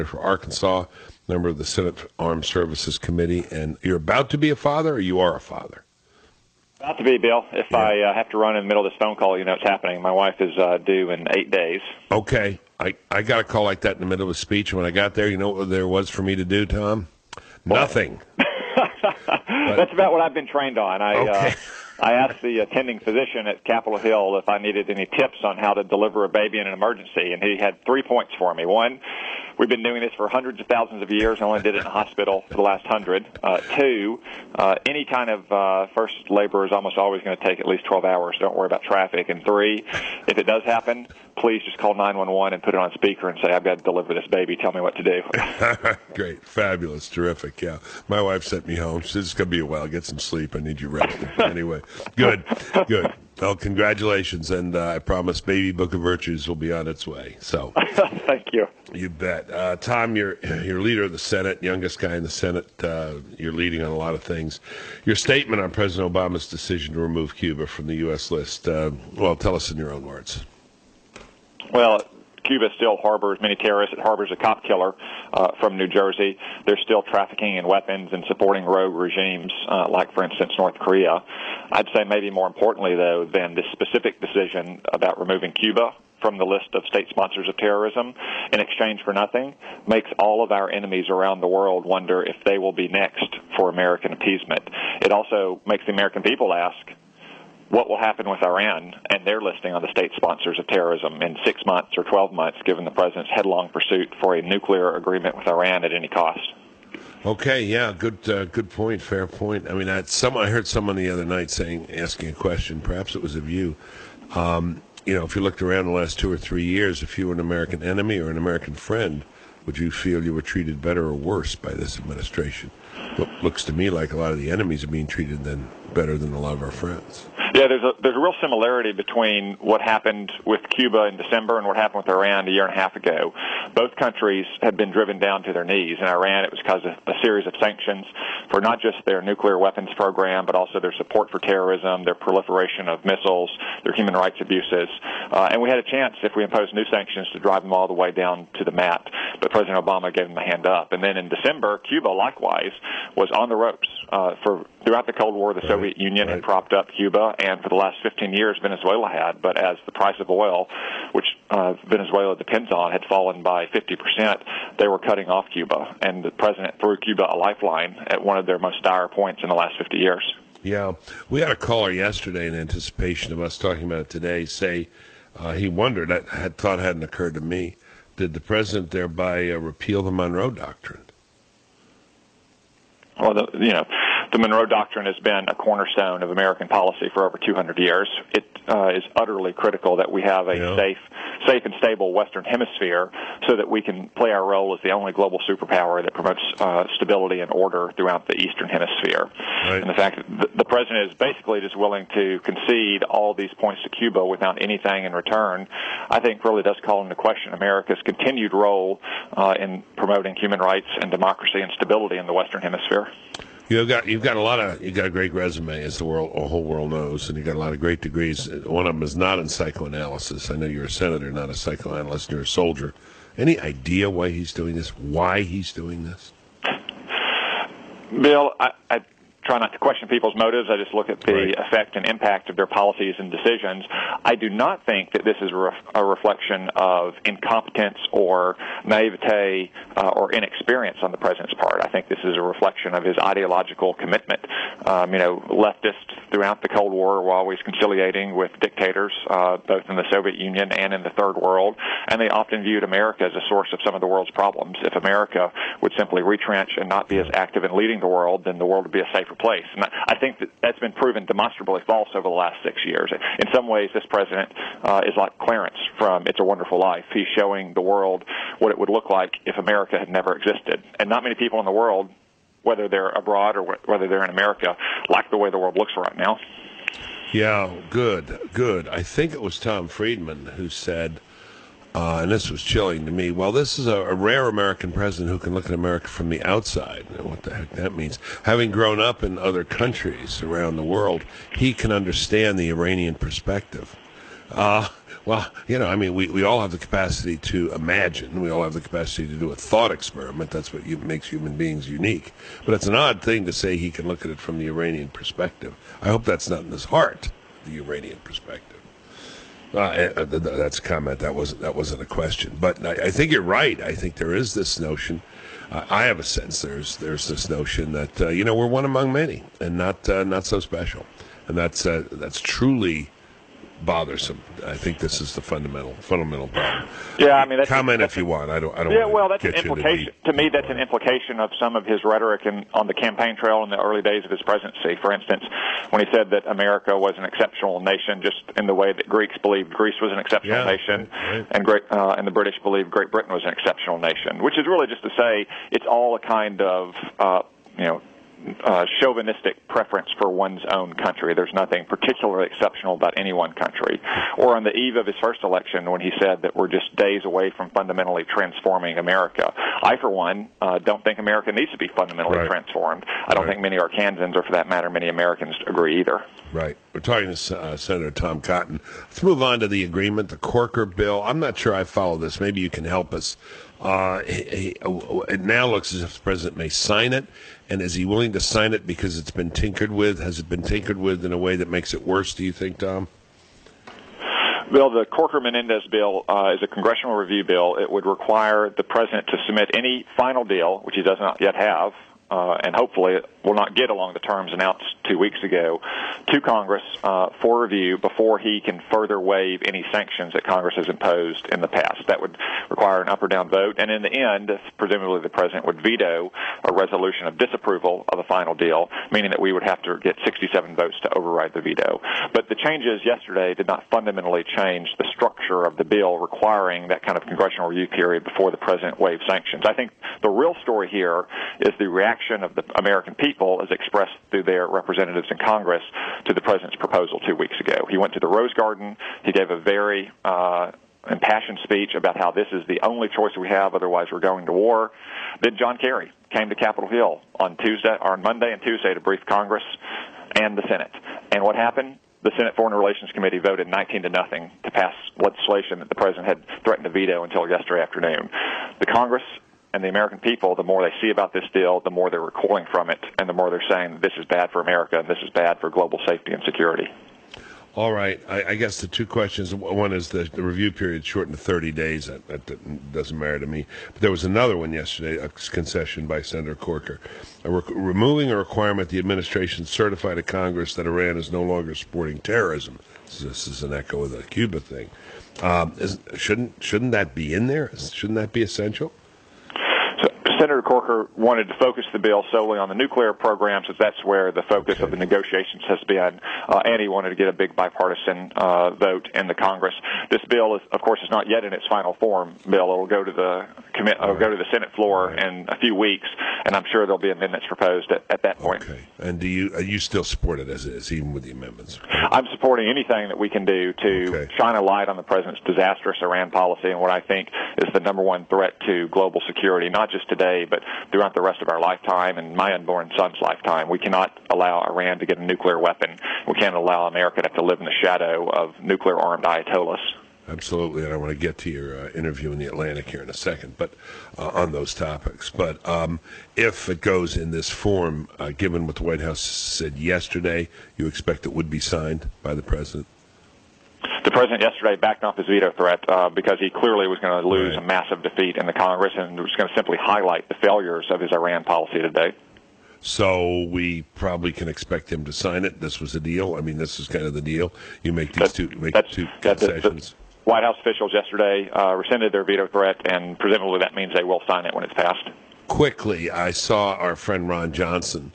for Arkansas, member of the Senate Armed Services Committee, and you're about to be a father, or you are a father? About to be, Bill. If I have to run in the middle of this phone call, you know what's happening. My wife is due in 8 days. Okay. I got a call like that in the middle of a speech. When I got there, you know what there was for me to do, Tom? Nothing. That's about what I've been trained on. I asked the attending physician at Capitol Hill if I needed any tips on how to deliver a baby in an emergency, and he had 3 points for me. One, we've been doing this for hundreds of thousands of years. I only did it in a hospital for the last 100. Two, any kind of first labor is almost always going to take at least 12 hours. Don't worry about traffic. And three, if it does happen, please just call 911 and put it on speaker and say, I've got to deliver this baby. Tell me what to do. Great. Fabulous. Terrific. Yeah. My wife sent me home. She said, it's going to be a while. Get some sleep. I need you rested. Anyway, good. Good. Well, congratulations, and I promise Baby Book of Virtues will be on its way. So, thank you. You bet. Tom, you're leader of the Senate, youngest guy in the Senate. You're leading on a lot of things. Your statement on President Obama's decision to remove Cuba from the U.S. list, well, tell us in your own words. Well, Cuba still harbors many terrorists. It harbors a cop killer from New Jersey. They're still trafficking in weapons and supporting rogue regimes, like, for instance, North Korea. I'd say maybe more importantly, though, than this specific decision about removing Cuba from the list of state sponsors of terrorism in exchange for nothing makes all of our enemies around the world wonder if they will be next for American appeasement. It also makes the American people ask, what will happen with Iran and their listing on the state sponsors of terrorism in 6 months or 12 months, given the president's headlong pursuit for a nuclear agreement with Iran at any cost? Okay, yeah, good point, fair point. I mean, I heard someone the other night asking a question, perhaps it was of you. If you looked around the last 2 or 3 years, if you were an American enemy or an American friend, would you feel you were treated better or worse by this administration? What looks to me like a lot of the enemies are being treated better than a lot of our friends. Yeah, there's a real similarity between what happened with Cuba in December and what happened with Iran a year and a half ago. Both countries had been driven down to their knees. In Iran, it was because of a series of sanctions for not just their nuclear weapons program, but also their support for terrorism, their proliferation of missiles, their human rights abuses. And we had a chance, if we imposed new sanctions, to drive them all the way down to the mat. But President Obama gave them a hand up. And then in December, Cuba, likewise, was on the ropes. Throughout the Cold War, the Soviet Union had propped up Cuba, and for the last 15 years, Venezuela had. But as the price of oil, which Venezuela depends on, had fallen by 50%, they were cutting off Cuba. And the president threw Cuba a lifeline at one of their most dire points in the last 50 years. Yeah. We had a caller yesterday in anticipation of us talking about it today say he wondered, thought hadn't occurred to me, did the president thereby repeal the Monroe Doctrine? Well, the Monroe Doctrine has been a cornerstone of American policy for over 200 years. It is utterly critical that we have a safe and stable Western Hemisphere so that we can play our role as the only global superpower that promotes stability and order throughout the Eastern Hemisphere. Right. And the fact that the president is basically just willing to concede all these points to Cuba without anything in return, I think really does call into question America's continued role in promoting human rights and democracy and stability in the Western Hemisphere. You've got a great resume, as the whole world knows, and you've got a lot of great degrees. One of them is not in psychoanalysis. I know you're a senator, not a psychoanalyst. You're a soldier. Any idea why he's doing this? Why he's doing this? Bill, I try not to question people's motives. I just look at the effect and impact of their policies and decisions. I do not think that this is a reflection of incompetence or naivete or inexperience on the president's part. I think this is a reflection of his ideological commitment. Leftists throughout the Cold War were always conciliating with dictators, both in the Soviet Union and in the Third World, and they often viewed America as a source of some of the world's problems. If America would simply retrench and not be as active in leading the world, then the world would be a safer place. And I think that's been proven demonstrably false over the last 6 years. In some ways, this president is like Clarence from It's a Wonderful Life. He's showing the world what it would look like if America had never existed. And not many people in the world, whether they're abroad or whether they're in America, like the way the world looks right now. Yeah, good. I think it was Tom Friedman who said, and this was chilling to me, well, this is a rare American president who can look at America from the outside. You know what the heck that means. Having grown up in other countries around the world, he can understand the Iranian perspective. Well, I mean, we all have the capacity to imagine. We all have the capacity to do a thought experiment. That's what makes human beings unique. But it's an odd thing to say he can look at it from the Iranian perspective. I hope that's not in his heart, the Iranian perspective. That's a comment. That wasn't a question. But I think you're right. I think there is this notion. I have a sense there's this notion that we're one among many and not so special, and that's truly bothersome. I think this is the fundamental problem. Yeah, I mean, comment if you want. I don't. Yeah, well, that's an implication. To me, that's an implication of some of his rhetoric on the campaign trail in the early days of his presidency. For instance, when he said that America was an exceptional nation, just in the way that Greeks believed Greece was an exceptional nation, right. and the British believed Great Britain was an exceptional nation, which is really just to say it's all a kind of chauvinistic preference for one's own country. There's nothing particularly exceptional about any one country. Or on the eve of his first election, when he said that we're just days away from fundamentally transforming America. I, for one, don't think America needs to be fundamentally transformed. I don't think many Arkansans, or for that matter, many Americans, agree either. Right. We're talking to Senator Tom Cotton. Let's move on to the agreement, the Corker bill. I'm not sure I follow this. Maybe you can help us. It now looks as if the president may sign it. And is he willing to sign it because it's been tinkered with? Has it been tinkered with in a way that makes it worse, do you think, Tom? Bill, the Corker-Menendez bill is a congressional review bill. It would require the president to submit any final deal, which he does not yet have, and hopefully will not get along the terms announced 2 weeks ago, to Congress for review before he can further waive any sanctions that Congress has imposed in the past. That would require an up or down vote, and in the end, presumably the president would veto a resolution of disapproval of a final deal, meaning that we would have to get 67 votes to override the veto. But the changes yesterday did not fundamentally change the structure of the bill requiring that kind of congressional review period before the president waives sanctions. I think the real story here is the reaction of the American people as expressed through their representatives in Congress to the president's proposal 2 weeks ago. He went to the Rose Garden. He gave a very impassioned speech about how this is the only choice we have, otherwise we're going to war. Then John Kerry came to Capitol Hill on Monday and Tuesday to brief Congress and the Senate. And what happened? The Senate Foreign Relations Committee voted 19-0 to pass legislation that the president had threatened to veto until yesterday afternoon. The Congress and the American people, the more they see about this deal, the more they're recoiling from it, and the more they're saying that this is bad for America and this is bad for global safety and security. All right. I guess the two questions, one is the review period shortened to 30 days. That doesn't matter to me. But there was another one yesterday, a concession by Senator Corker, removing a requirement the administration certify to Congress that Iran is no longer supporting terrorism. This is an echo of the Cuba thing. Shouldn't that be in there? Shouldn't that be essential? Senator Corker wanted to focus the bill solely on the nuclear program, since that's where the focus of the negotiations has been, and he wanted to get a big bipartisan vote in the Congress. This bill, of course, is not yet in its final form. Bill, it'll go to the go to the Senate floor in a few weeks, and I'm sure there'll be amendments proposed at that point. Okay. And do you still support it as is, even with the amendments? I'm supporting anything that we can do to shine a light on the president's disastrous Iran policy and what I think is the number one threat to global security, not just today, but throughout the rest of our lifetime and my unborn son's lifetime. We cannot allow Iran to get a nuclear weapon. We can't allow America to have to live in the shadow of nuclear-armed ayatollahs. Absolutely, and I want to get to your interview in the Atlantic here in a second, but on those topics. But if it goes in this form, given what the White House said yesterday, you expect it would be signed by the president? The president yesterday backed off his veto threat because he clearly was going to lose a massive defeat in the Congress and was going to simply highlight the failures of his Iran policy today. So we probably can expect him to sign it. This was a deal. I mean, this is kind of the deal. You make these two concessions. The White House officials yesterday rescinded their veto threat, and presumably that means they will sign it when it's passed. Quickly, I saw our friend Ron Johnson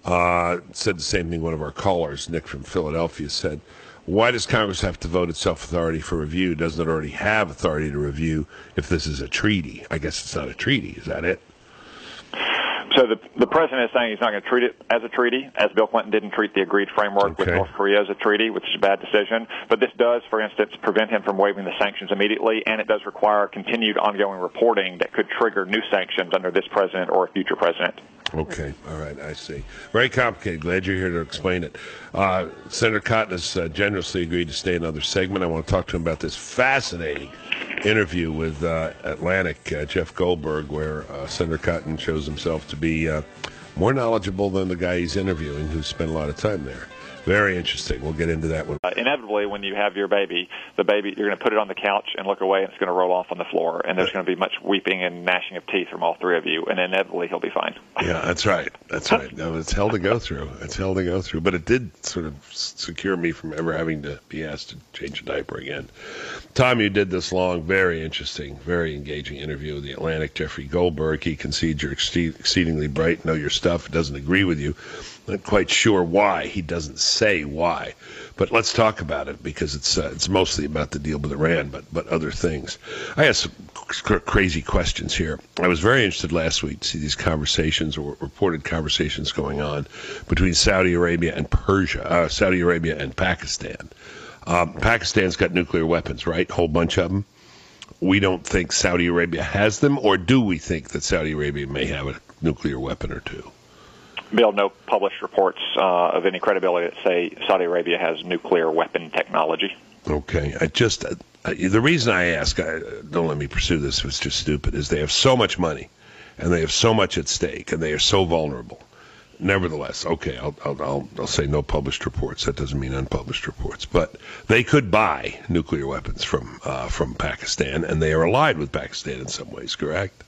said the same thing one of our callers, Nick from Philadelphia, said. Why does Congress have to vote itself authority for review? Doesn't it already have authority to review if this is a treaty? I guess it's not a treaty. Is that it? So the president is saying he's not going to treat it as a treaty, as Bill Clinton didn't treat the agreed framework with North Korea as a treaty, which is a bad decision. But this does, for instance, prevent him from waiving the sanctions immediately, and it does require continued ongoing reporting that could trigger new sanctions under this president or a future president. Okay. All right. I see. Very complicated. Glad you're here to explain it. Senator Cotton has generously agreed to stay another segment. I want to talk to him about this fascinating interview with Atlantic Jeff Goldberg, where Senator Cotton shows himself to be more knowledgeable than the guy he's interviewing, who spent a lot of time there. Very interesting. We'll get into that one. Inevitably, when you have your baby, you're going to put it on the couch and look away, and it's going to roll off on the floor. And there's going to be much weeping and gnashing of teeth from all three of you. And inevitably, he'll be fine. Yeah, that's right. That's right. No, it's hell to go through. It's hell to go through. But it did sort of secure me from ever having to be asked to change a diaper again. Tom, you did this long, very interesting, very engaging interview with the Atlantic Jeffrey Goldberg. He concedes you're exceedingly bright, know your stuff, doesn't agree with you. Not quite sure why. He doesn't say why. But let's talk about it, because it's mostly about the deal with Iran, but other things. I have some crazy questions here. I was very interested last week to see these conversations, or reported conversations, going on between Saudi Arabia and Saudi Arabia and Pakistan. Pakistan's got nuclear weapons, right? A whole bunch of them. We don't think Saudi Arabia has them, or do we think that Saudi Arabia may have a nuclear weapon or two? Bill, no published reports of any credibility that say Saudi Arabia has nuclear weapon technology. Okay. The reason I ask, don't let me pursue this, it's just stupid, is they have so much money, and they have so much at stake, and they are so vulnerable. Nevertheless, okay, I'll say no published reports. That doesn't mean unpublished reports. But they could buy nuclear weapons from Pakistan, and they are allied with Pakistan in some ways, correct?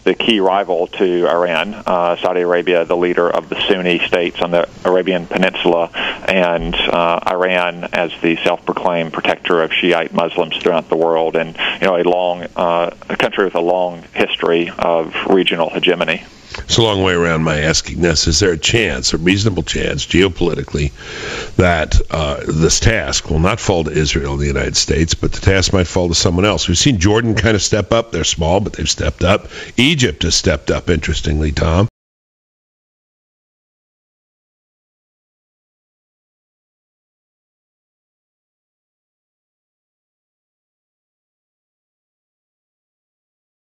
The key rival to Iran, Saudi Arabia, the leader of the Sunni states on the Arabian Peninsula, and Iran as the self-proclaimed protector of Shiite Muslims throughout the world, and a country with a long history of regional hegemony. It's a long way around my asking this. Is there a chance, a reasonable chance, geopolitically, that this task will not fall to Israel and the United States, but the task might fall to someone else? We've seen Jordan kind of step up. They're small, but they've stepped up. Egypt has stepped up, interestingly, Tom.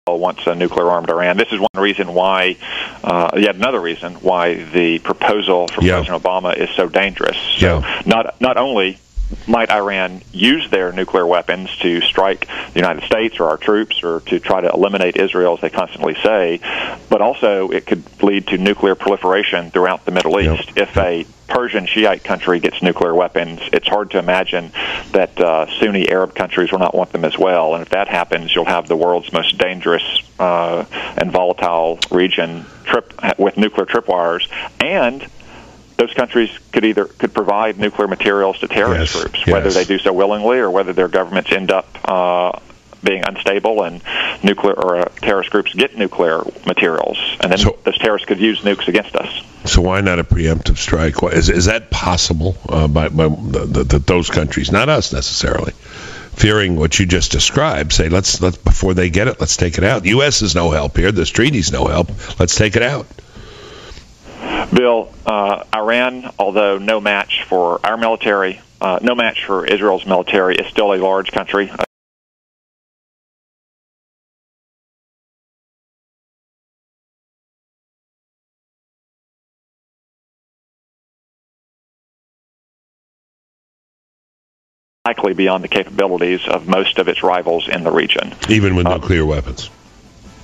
Wants a nuclear-armed Iran. This is one reason why, yet another reason why the proposal from President Obama is so dangerous. So not only might Iran use their nuclear weapons to strike the United States or our troops, or to try to eliminate Israel, as they constantly say, but also it could lead to nuclear proliferation throughout the Middle East. If a Persian Shiite country gets nuclear weapons, it's hard to imagine that Sunni Arab countries will not want them as well. And if that happens, you'll have the world's most dangerous and volatile region with nuclear tripwires. And those countries could provide nuclear materials to terrorist groups, whether they do so willingly or whether their governments end up being unstable, and terrorist groups get nuclear materials, and then those terrorists could use nukes against us. So why not a preemptive strike? Is that possible by those countries, not us necessarily, fearing what you just described, say let's before they get it, let's take it out. The U.S. is no help here. This treaty's no help. Let's take it out. Bill, Iran, although no match for our military, no match for Israel's military, is still a large country. Likely beyond the capabilities of most of its rivals in the region. Even with nuclear weapons?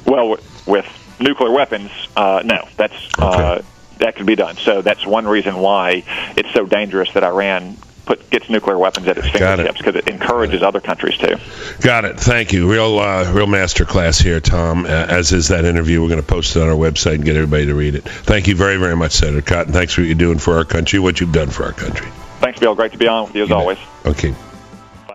Well, with nuclear weapons, no. That could be done. So that's one reason why it's so dangerous that Iran gets nuclear weapons at its fingertips, because it encourages other countries to. Got it. Thank you. Real master class here, Tom. As is that interview. We're going to post it on our website and get everybody to read it. Thank you very, very much, Senator Cotton. Thanks for what you're doing for our country, what you've done for our country. Thanks, Bill. Great to be on with you as always. Okay.